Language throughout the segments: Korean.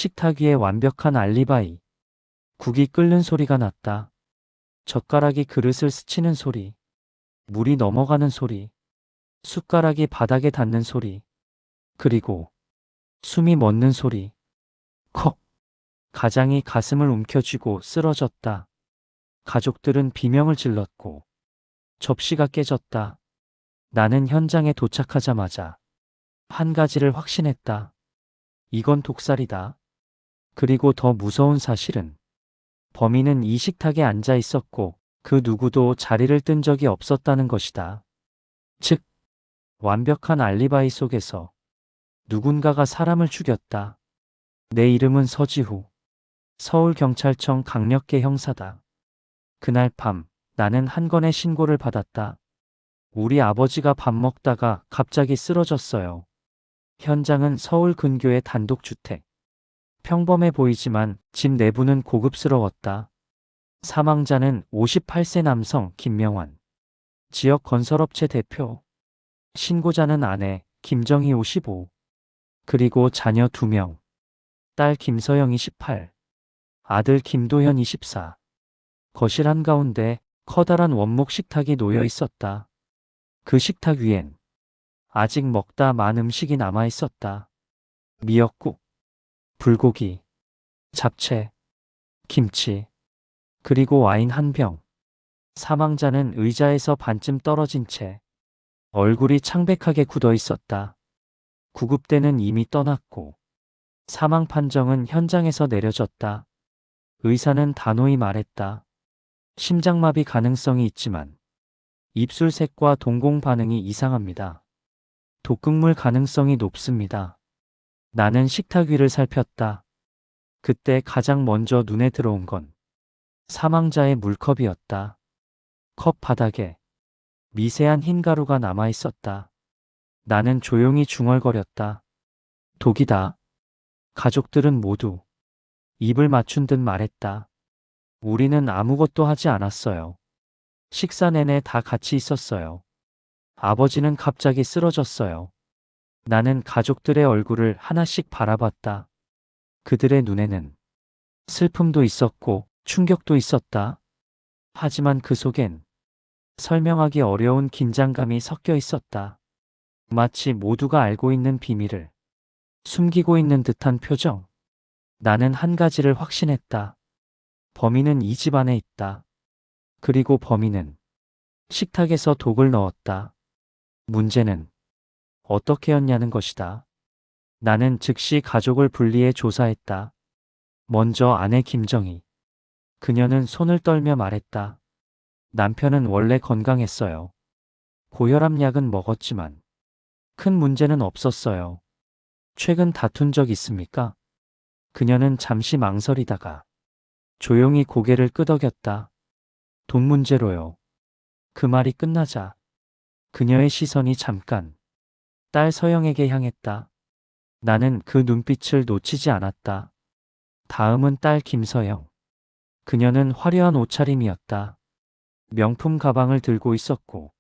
식탁 위에 완벽한 알리바이. 국이 끓는 소리가 났다. 젓가락이 그릇을 스치는 소리. 물이 넘어가는 소리. 숟가락이 바닥에 닿는 소리. 그리고 숨이 멎는 소리. 컥. 가장이 가슴을 움켜쥐고 쓰러졌다. 가족들은 비명을 질렀고 접시가 깨졌다. 나는 현장에 도착하자마자 한 가지를 확신했다. 이건 독살이다. 그리고 더 무서운 사실은 범인은 이 식탁에 앉아 있었고 그 누구도 자리를 뜬 적이 없었다는 것이다. 즉, 완벽한 알리바이 속에서 누군가가 사람을 죽였다. 내 이름은 서지후. 서울경찰청 강력계 형사다. 그날 밤 나는 한 건의 신고를 받았다. 우리 아버지가 밥 먹다가 갑자기 쓰러졌어요. 현장은 서울 근교의 단독주택. 평범해 보이지만 집 내부는 고급스러웠다. 사망자는 58세 남성 김명환. 지역 건설업체 대표. 신고자는 아내 김정희 55. 그리고 자녀 2명. 딸 김서영 28. 아들 김도현 24. 거실 한가운데 커다란 원목 식탁이 놓여 있었다. 그 식탁 위엔 아직 먹다 만 음식이 남아 있었다. 미역국, 불고기, 잡채, 김치, 그리고 와인 한 병. 사망자는 의자에서 반쯤 떨어진 채 얼굴이 창백하게 굳어 있었다. 구급대는 이미 떠났고 사망 판정은 현장에서 내려졌다. 의사는 단호히 말했다. 심장마비 가능성이 있지만 입술색과 동공 반응이 이상합니다. 독극물 가능성이 높습니다. 나는 식탁 위를 살폈다. 그때 가장 먼저 눈에 들어온 건 사망자의 물컵이었다. 컵 바닥에 미세한 흰 가루가 남아 있었다. 나는 조용히 중얼거렸다. 독이다. 가족들은 모두 입을 맞춘 듯 말했다. 우리는 아무것도 하지 않았어요. 식사 내내 다 같이 있었어요. 아버지는 갑자기 쓰러졌어요. 나는 가족들의 얼굴을 하나씩 바라봤다. 그들의 눈에는 슬픔도 있었고 충격도 있었다. 하지만 그 속엔 설명하기 어려운 긴장감이 섞여 있었다. 마치 모두가 알고 있는 비밀을 숨기고 있는 듯한 표정. 나는 한 가지를 확신했다. 범인은 이 집 안에 있다. 그리고 범인은 식탁에서 독을 넣었다. 문제는 어떻게 였냐는 것이다. 나는 즉시 가족을 분리해 조사했다. 먼저 아내 김정희. 그녀는 손을 떨며 말했다. 남편은 원래 건강했어요. 고혈압 약은 먹었지만 큰 문제는 없었어요. 최근 다툰 적 있습니까? 그녀는 잠시 망설이다가 조용히 고개를 끄덕였다. 돈 문제로요. 그 말이 끝나자 그녀의 시선이 잠깐 딸 서영에게 향했다. 나는 그 눈빛을 놓치지 않았다. 다음은 딸 김서영. 그녀는 화려한 옷차림이었다. 명품 가방을 들고 있었고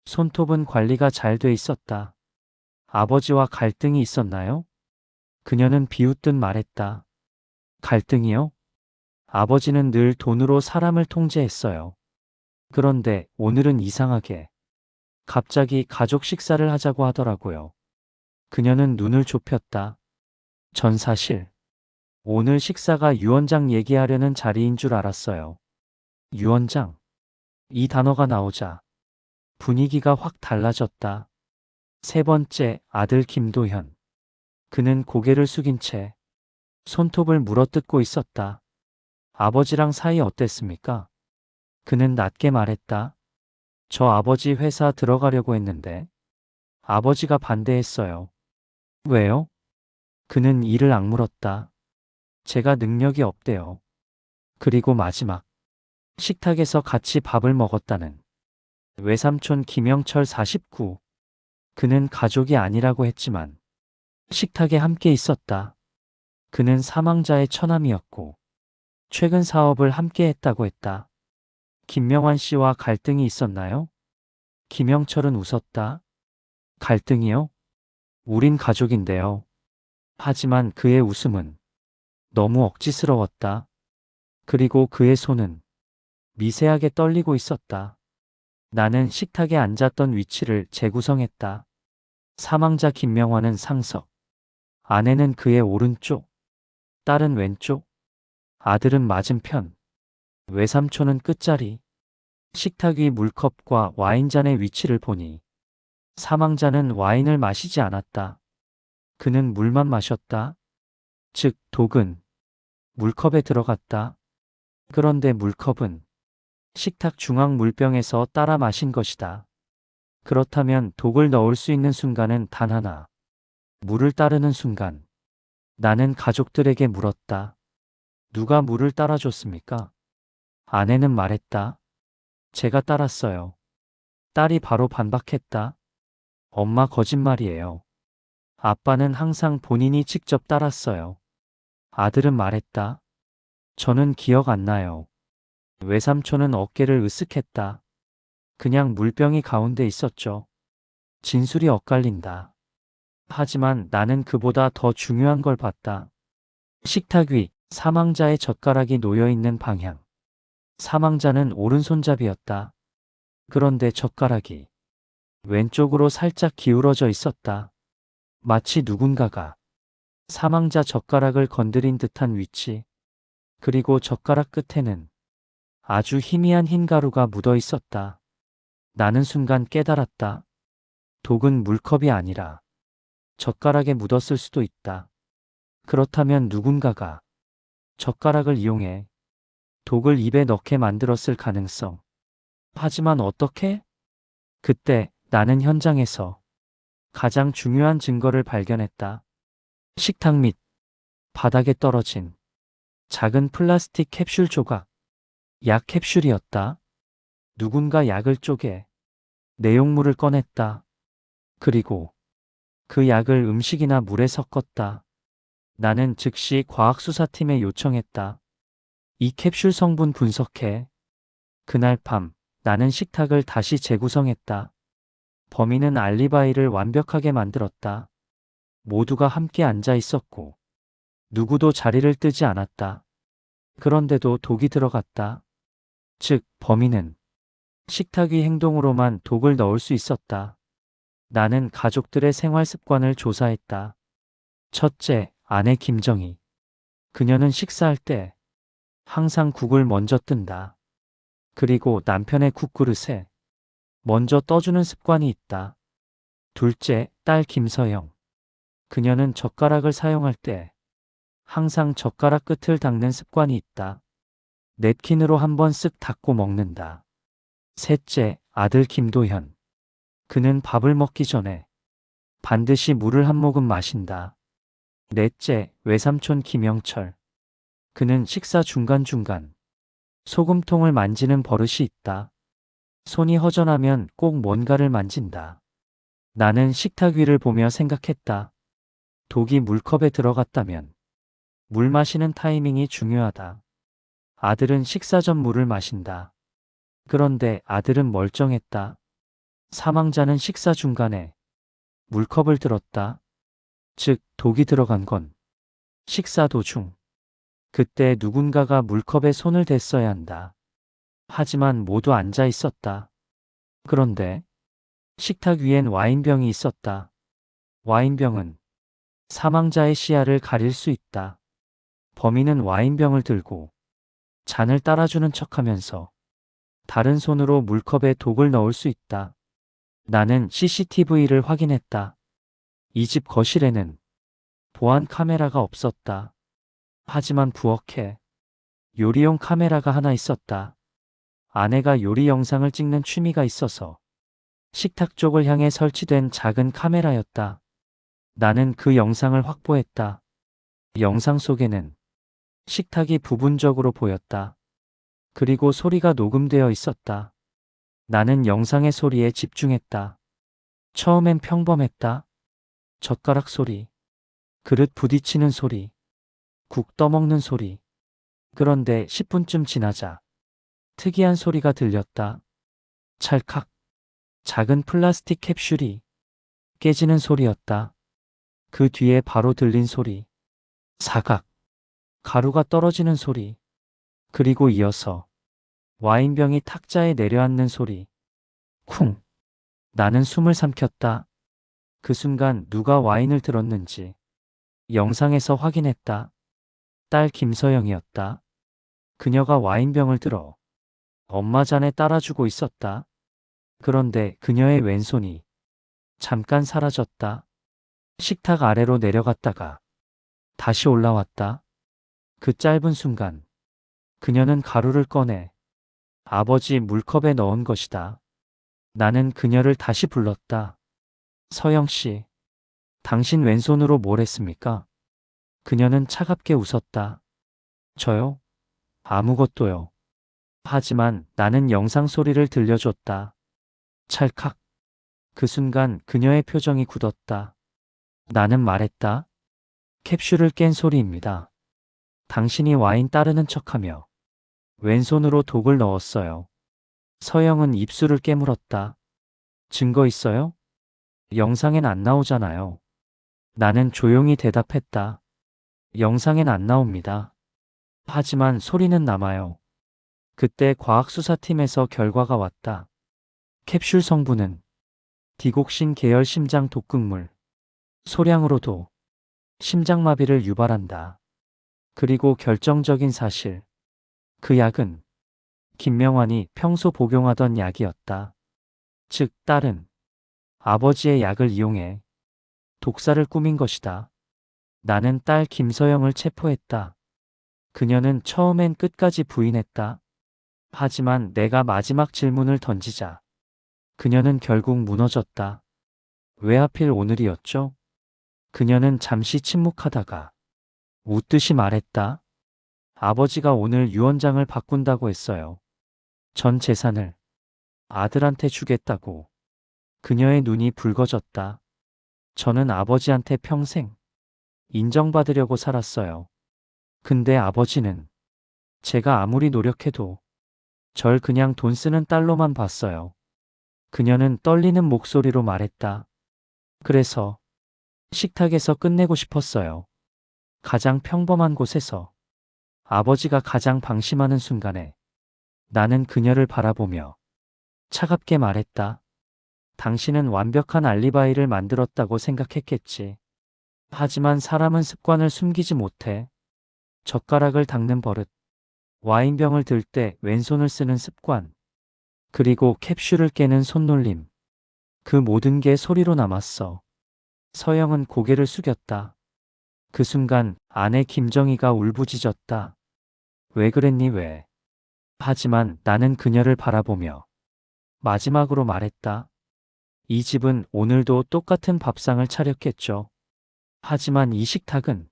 손톱은 관리가 잘 돼 있었다. 아버지와 갈등이 있었나요? 그녀는 비웃듯 말했다. 갈등이요? 아버지는 늘 돈으로 사람을 통제했어요. 그런데 오늘은 이상하게 갑자기 가족 식사를 하자고 하더라고요. 그녀는 눈을 좁혔다. 전 사실 오늘 식사가 유 원장 얘기하려는 자리인 줄 알았어요. 유 원장. 이 단어가 나오자 분위기가 확 달라졌다. 세 번째 아들 김도현. 그는 고개를 숙인 채 손톱을 물어뜯고 있었다. 아버지랑 사이 어땠습니까? 그는 낮게 말했다. 저 아버지 회사 들어가려고 했는데 아버지가 반대했어요. 왜요? 그는 이를 악물었다. 제가 능력이 없대요. 그리고 마지막. 식탁에서 같이 밥을 먹었다는 외삼촌 김영철 49. 그는 가족이 아니라고 했지만 식탁에 함께 있었다. 그는 사망자의 처남이었고 최근 사업을 함께 했다고 했다. 김명환 씨와 갈등이 있었나요? 김영철은 웃었다. 갈등이요? 우린 가족인데요. 하지만 그의 웃음은 너무 억지스러웠다. 그리고 그의 손은 미세하게 떨리고 있었다. 나는 식탁에 앉았던 위치를 재구성했다. 사망자 김명환은 상석, 아내는 그의 오른쪽, 딸은 왼쪽, 아들은 맞은편, 외삼촌은 끝자리. 식탁 위 물컵과 와인잔의 위치를 보니 사망자는 와인을 마시지 않았다. 그는 물만 마셨다. 즉, 독은 물컵에 들어갔다. 그런데 물컵은 식탁 중앙 물병에서 따라 마신 것이다. 그렇다면 독을 넣을 수 있는 순간은 단 하나. 물을 따르는 순간. 나는 가족들에게 물었다. 누가 물을 따라줬습니까? 아내는 말했다. 제가 따랐어요. 딸이 바로 반박했다. 엄마 거짓말이에요. 아빠는 항상 본인이 직접 따랐어요. 아들은 말했다. 저는 기억 안 나요. 외삼촌은 어깨를 으쓱했다. 그냥 물병이 가운데 있었죠. 진술이 엇갈린다. 하지만 나는 그보다 더 중요한 걸 봤다. 식탁 위 사망자의 젓가락이 놓여 있는 방향. 사망자는 오른손잡이였다. 그런데 젓가락이 왼쪽으로 살짝 기울어져 있었다. 마치 누군가가 사망자 젓가락을 건드린 듯한 위치. 그리고 젓가락 끝에는 아주 희미한 흰 가루가 묻어 있었다. 나는 순간 깨달았다. 독은 물컵이 아니라 젓가락에 묻었을 수도 있다. 그렇다면 누군가가 젓가락을 이용해 독을 입에 넣게 만들었을 가능성. 하지만 어떻게? 그때 나는 현장에서 가장 중요한 증거를 발견했다. 식탁 밑 바닥에 떨어진 작은 플라스틱 캡슐 조각. 약 캡슐이었다. 누군가 약을 쪼개 내용물을 꺼냈다. 그리고 그 약을 음식이나 물에 섞었다. 나는 즉시 과학수사팀에 요청했다. 이 캡슐 성분 분석해. 그날 밤 나는 식탁을 다시 재구성했다. 범인은 알리바이를 완벽하게 만들었다. 모두가 함께 앉아 있었고 누구도 자리를 뜨지 않았다. 그런데도 독이 들어갔다. 즉, 범인은 식탁 위 행동으로만 독을 넣을 수 있었다. 나는 가족들의 생활 습관을 조사했다. 첫째, 아내 김정희. 그녀는 식사할 때 항상 국을 먼저 뜬다. 그리고 남편의 국그릇에 먼저 떠주는 습관이 있다. 둘째, 딸 김서영. 그녀는 젓가락을 사용할 때 항상 젓가락 끝을 닦는 습관이 있다. 냅킨으로 한번 쓱 닦고 먹는다. 셋째, 아들 김도현. 그는 밥을 먹기 전에 반드시 물을 한 모금 마신다. 넷째, 외삼촌 김영철. 그는 식사 중간중간 소금통을 만지는 버릇이 있다. 손이 허전하면 꼭 뭔가를 만진다. 나는 식탁 위를 보며 생각했다. 독이 물컵에 들어갔다면 물 마시는 타이밍이 중요하다. 아들은 식사 전 물을 마신다. 그런데 아들은 멀쩡했다. 사망자는 식사 중간에 물컵을 들었다. 즉, 독이 들어간 건 식사 도중. 그때 누군가가 물컵에 손을 댔어야 한다. 하지만 모두 앉아 있었다. 그런데 식탁 위엔 와인병이 있었다. 와인병은 사망자의 시야를 가릴 수 있다. 범인은 와인병을 들고 잔을 따라주는 척하면서 다른 손으로 물컵에 독을 넣을 수 있다. 나는 CCTV를 확인했다. 이 집 거실에는 보안 카메라가 없었다. 하지만 부엌에 요리용 카메라가 하나 있었다. 아내가 요리 영상을 찍는 취미가 있어서 식탁 쪽을 향해 설치된 작은 카메라였다. 나는 그 영상을 확보했다. 영상 속에는 식탁이 부분적으로 보였다. 그리고 소리가 녹음되어 있었다. 나는 영상의 소리에 집중했다. 처음엔 평범했다. 젓가락 소리, 그릇 부딪히는 소리, 국 떠먹는 소리. 그런데 10분쯤 지나자 특이한 소리가 들렸다. 찰칵. 작은 플라스틱 캡슐이 깨지는 소리였다. 그 뒤에 바로 들린 소리. 사각. 가루가 떨어지는 소리, 그리고 이어서 와인병이 탁자에 내려앉는 소리. 쿵! 나는 숨을 삼켰다. 그 순간 누가 와인을 들었는지 영상에서 확인했다. 딸 김서영이었다. 그녀가 와인병을 들어 엄마 잔에 따라주고 있었다. 그런데 그녀의 왼손이 잠깐 사라졌다. 식탁 아래로 내려갔다가 다시 올라왔다. 그 짧은 순간 그녀는 가루를 꺼내 아버지 물컵에 넣은 것이다. 나는 그녀를 다시 불렀다. 서영 씨, 당신 왼손으로 뭘 했습니까? 그녀는 차갑게 웃었다. 저요? 아무것도요. 하지만 나는 영상 소리를 들려줬다. 찰칵. 그 순간 그녀의 표정이 굳었다. 나는 말했다. 캡슐을 깬 소리입니다. 당신이 와인 따르는 척하며 왼손으로 독을 넣었어요. 서영은 입술을 깨물었다. 증거 있어요? 영상엔 안 나오잖아요. 나는 조용히 대답했다. 영상엔 안 나옵니다. 하지만 소리는 남아요. 그때 과학수사팀에서 결과가 왔다. 캡슐 성분은 디곡신 계열 심장 독극물, 소량으로도 심장마비를 유발한다. 그리고 결정적인 사실, 그 약은 김명환이 평소 복용하던 약이었다. 즉, 딸은 아버지의 약을 이용해 독사를 꾸민 것이다. 나는 딸 김서영을 체포했다. 그녀는 처음엔 끝까지 부인했다. 하지만 내가 마지막 질문을 던지자 그녀는 결국 무너졌다. 왜 하필 오늘이었죠? 그녀는 잠시 침묵하다가 웃듯이 말했다. 아버지가 오늘 유언장을 바꾼다고 했어요. 전 재산을 아들한테 주겠다고. 그녀의 눈이 붉어졌다. 저는 아버지한테 평생 인정받으려고 살았어요. 근데 아버지는 제가 아무리 노력해도 절 그냥 돈 쓰는 딸로만 봤어요. 그녀는 떨리는 목소리로 말했다. 그래서 식탁에서 끝내고 싶었어요. 가장 평범한 곳에서 아버지가 가장 방심하는 순간에 나는 그녀를 바라보며 차갑게 말했다. 당신은 완벽한 알리바이를 만들었다고 생각했겠지. 하지만 사람은 습관을 숨기지 못해. 젓가락을 닦는 버릇, 와인병을 들 때 왼손을 쓰는 습관, 그리고 캡슐을 깨는 손놀림. 그 모든 게 소리로 남았어. 서영은 고개를 숙였다. 그 순간 아내 김정희가 울부짖었다. 왜 그랬니 왜? 하지만 나는 그녀를 바라보며 마지막으로 말했다. 이 집은 오늘도 똑같은 밥상을 차렸겠죠. 하지만 이 식탁은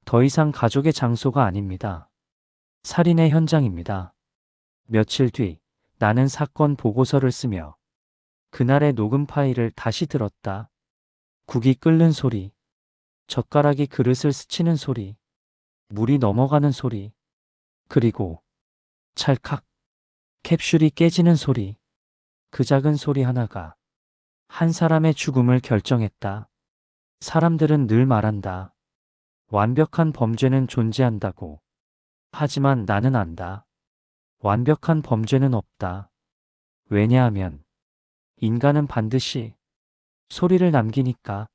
더 이상 가족의 장소가 아닙니다. 살인의 현장입니다. 며칠 뒤 나는 사건 보고서를 쓰며 그날의 녹음 파일을 다시 들었다. 국이 끓는 소리, 젓가락이 그릇을 스치는 소리, 물이 넘어가는 소리, 그리고 찰칵 캡슐이 깨지는 소리. 그 작은 소리 하나가 한 사람의 죽음을 결정했다. 사람들은 늘 말한다. 완벽한 범죄는 존재한다고. 하지만 나는 안다. 완벽한 범죄는 없다. 왜냐하면 인간은 반드시 소리를 남기니까.